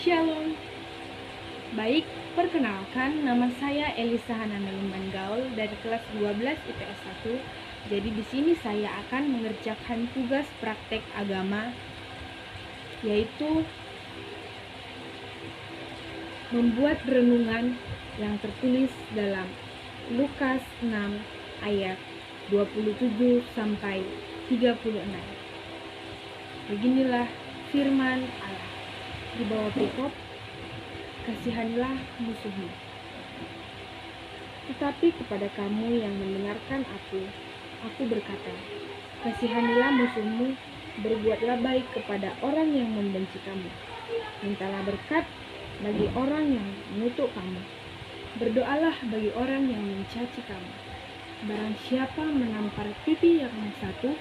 Shalom. Baik, perkenalkan nama saya Elisa Hananalumban Gaul dari kelas 12 IPS 1. Jadi di sini saya akan mengerjakan tugas praktek agama, yaitu membuat renungan yang tertulis dalam Lukas 6 ayat 27 sampai 36. Beginilah firman Allah. Di bawah perikop, kasihanilah musuhmu. Tetapi kepada kamu yang mendengarkan aku berkata, kasihanilah musuhmu, berbuatlah baik kepada orang yang membenci kamu. Mintalah berkat bagi orang yang mengutuk kamu. Berdoalah bagi orang yang mencaci kamu. Barang siapa menampar pipi yang satu,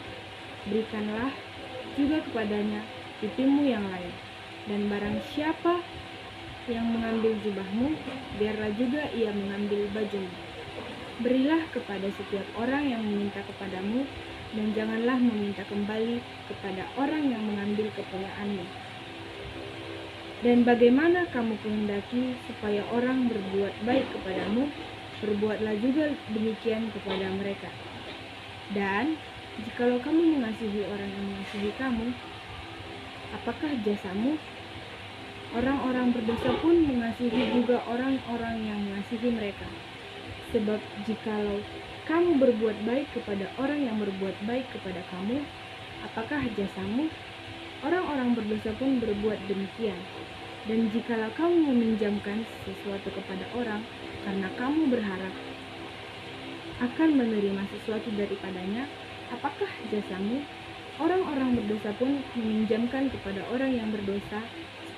berikanlah juga kepadanya pipimu yang lain. Dan barang siapa yang mengambil jubahmu, biarlah juga ia mengambil bajumu. Berilah kepada setiap orang yang meminta kepadamu, dan janganlah meminta kembali kepada orang yang mengambil kepunyaanmu. Dan bagaimana kamu kehendaki supaya orang berbuat baik kepadamu, berbuatlah juga demikian kepada mereka. Dan jikalau kamu mengasihi orang yang mengasihi kamu, apakah jasamu? Orang-orang berdosa pun mengasihi juga orang-orang yang mengasihi mereka. Sebab jikalau kamu berbuat baik kepada orang yang berbuat baik kepada kamu, apakah jasamu? Orang-orang berdosa pun berbuat demikian. Dan jikalau kamu meminjamkan sesuatu kepada orang karena kamu berharap akan menerima sesuatu daripadanya, apakah jasamu? Orang-orang berdosa pun meminjamkan kepada orang yang berdosa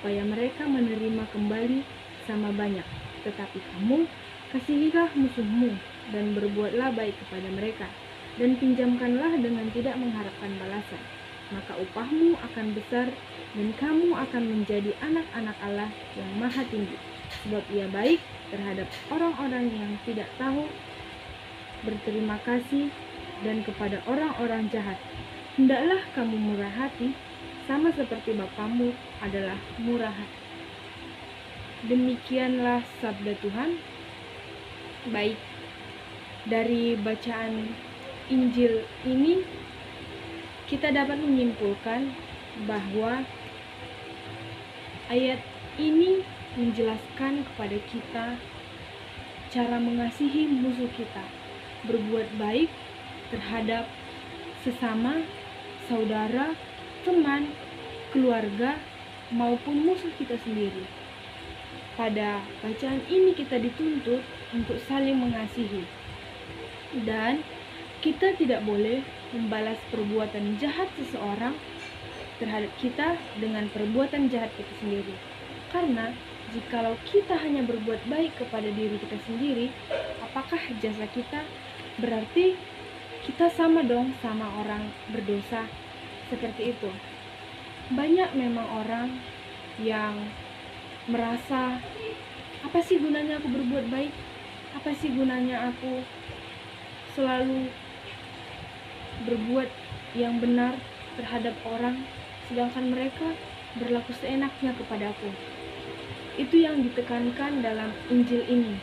supaya mereka menerima kembali sama banyak. Tetapi kamu, kasihilah musuhmu dan berbuatlah baik kepada mereka, dan pinjamkanlah dengan tidak mengharapkan balasan. Maka upahmu akan besar, dan kamu akan menjadi anak-anak Allah yang maha tinggi. Sebab ia baik terhadap orang-orang yang tidak tahu berterima kasih, dan kepada orang-orang jahat. Hendaklah kamu murah hati, sama seperti Bapamu adalah murah hati. Demikianlah sabda Tuhan. Baik, dari bacaan Injil ini kita dapat menyimpulkan bahwa ayat ini menjelaskan kepada kita cara mengasihi musuh kita, berbuat baik terhadap sesama, saudara, teman, keluarga, maupun musuh kita sendiri. Pada bacaan ini kita dituntut untuk saling mengasihi, dan kita tidak boleh membalas perbuatan jahat seseorang terhadap kita dengan perbuatan jahat kita sendiri. Karena jikalau kita hanya berbuat baik kepada diri kita sendiri, apakah jasa kita? Berarti kita sama dong sama orang berdosa. Seperti itu. Banyak memang orang yang merasa, apa sih gunanya aku berbuat baik? Apa sih gunanya aku selalu berbuat yang benar terhadap orang, sedangkan mereka berlaku seenaknya kepada aku. Itu yang ditekankan dalam Injil ini.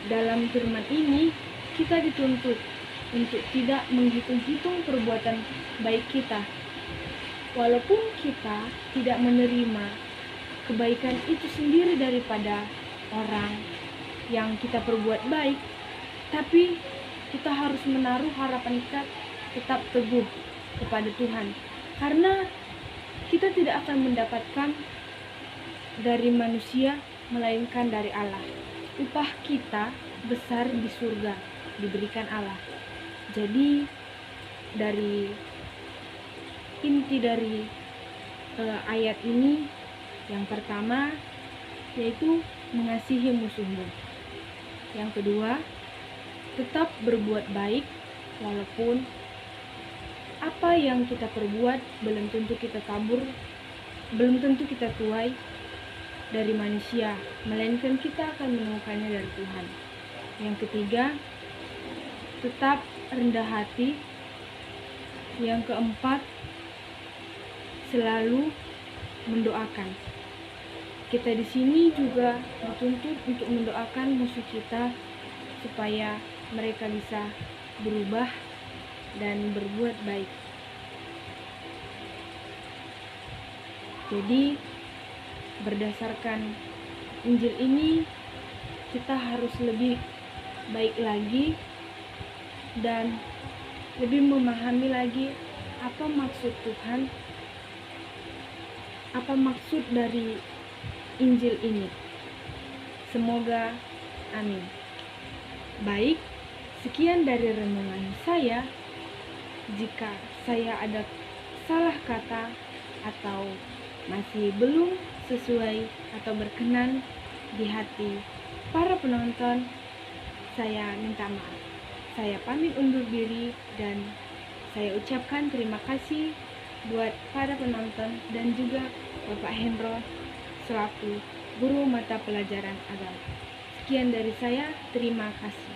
Dalam firman ini kita dituntut untuk tidak menghitung-hitung perbuatan baik kita. Walaupun kita tidak menerima kebaikan itu sendiri daripada orang yang kita perbuat baik, tapi kita harus menaruh harapan kita tetap teguh kepada Tuhan. Karena kita tidak akan mendapatkan dari manusia, melainkan dari Allah. Upah kita besar di surga, diberikan Allah. Jadi dari inti dari ayat ini, yang pertama yaitu mengasihi musuhmu. Yang kedua, tetap berbuat baik walaupun apa yang kita perbuat belum tentu kita tabur, belum tentu kita tuai dari manusia, melainkan kita akan menemukannya dari Tuhan. Yang ketiga, tetap rendah hati. Yang keempat, selalu mendoakan. kita di sini juga dituntut untuk mendoakan musuh kita supaya mereka bisa berubah dan berbuat baik. Jadi, berdasarkan Injil ini, kita harus lebih baik lagi dan lebih memahami lagi apa maksud Tuhan, apa maksud dari Injil ini. Semoga amin. Baik, sekian dari renungan saya. Jika saya ada salah kata atau masih belum sesuai atau berkenan di hati para penonton, saya minta maaf. Saya pamit undur diri dan saya ucapkan terima kasih buat para penonton dan juga Bapak Hendro selaku guru mata pelajaran agama. Sekian dari saya, terima kasih.